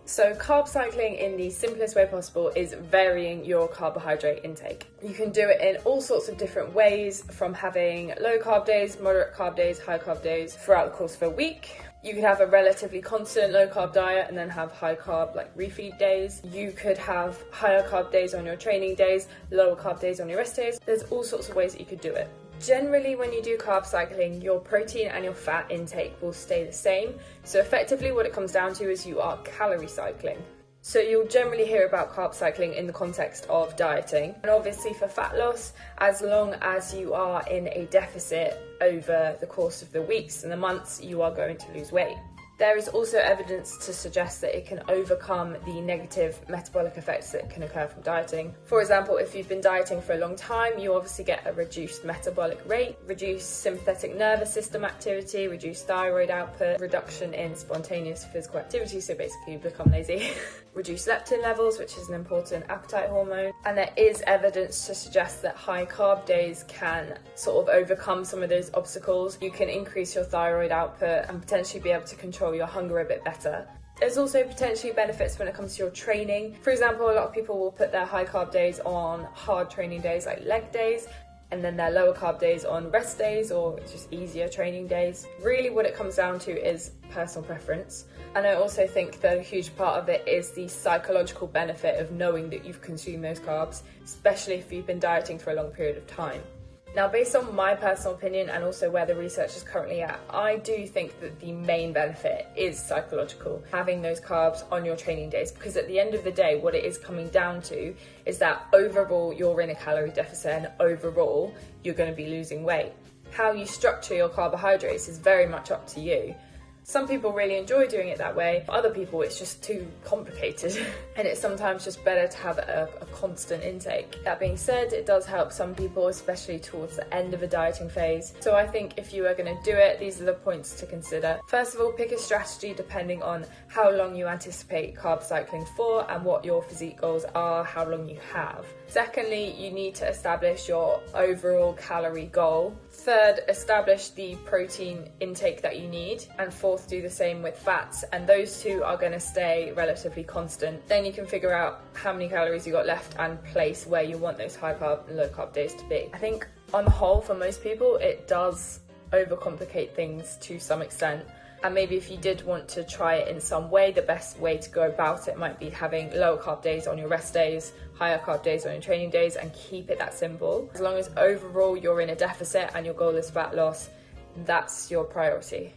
So carb cycling in the simplest way possible is varying your carbohydrate intake. You can do it in all sorts of different ways, from having low carb days, moderate carb days, high carb days throughout the course of a week. You could have a relatively constant low carb diet and then have high carb like refeed days. You could have higher carb days on your training days, lower carb days on your rest days. There's all sorts of ways that you could do it. Generally, when you do carb cycling, your protein and your fat intake will stay the same. So effectively what it comes down to is you are calorie cycling. So you'll generally hear about carb cycling in the context of dieting. And obviously for fat loss, as long as you are in a deficit over the course of the weeks and the months, you are going to lose weight. There is also evidence to suggest that it can overcome the negative metabolic effects that can occur from dieting. For example, if you've been dieting for a long time, you obviously get a reduced metabolic rate, reduced sympathetic nervous system activity, reduced thyroid output, reduction in spontaneous physical activity, so basically you become lazy, reduced leptin levels, which is an important appetite hormone. And there is evidence to suggest that high carb days can sort of overcome some of those obstacles. You can increase your thyroid output and potentially be able to control your hunger a bit better. There's also potentially benefits when it comes to your training. For example, a lot of people will put their high carb days on hard training days like leg days, and then their lower carb days on rest days or just easier training days. Really what it comes down to is personal preference. And I also think that a huge part of it is the psychological benefit of knowing that you've consumed those carbs, especially if you've been dieting for a long period of time. Now, based on my personal opinion and also where the research is currently at, I do think that the main benefit is psychological, having those carbs on your training days, because at the end of the day, what it is coming down to is that overall you're in a calorie deficit and overall you're going to be losing weight. How you structure your carbohydrates is very much up to you. Some people really enjoy doing it that way, for other people it's just too complicated and it's sometimes just better to have a constant intake. That being said, it does help some people, especially towards the end of a dieting phase. So I think if you are going to do it, these are the points to consider. First of all, pick a strategy depending on how long you anticipate carb cycling for and what your physique goals are, how long you have. Secondly, you need to establish your overall calorie goal. Third, establish the protein intake that you need. And fourth, do the same with fats. And those two are going to stay relatively constant. Then you can figure out how many calories you got left and place where you want those high carb and low carb days to be. I think on the whole, for most people, it does overcomplicate things to some extent. And maybe if you did want to try it in some way, the best way to go about it might be having lower carb days on your rest days, higher carb days on your training days, and keep it that simple. As long as overall you're in a deficit and your goal is fat loss, that's your priority.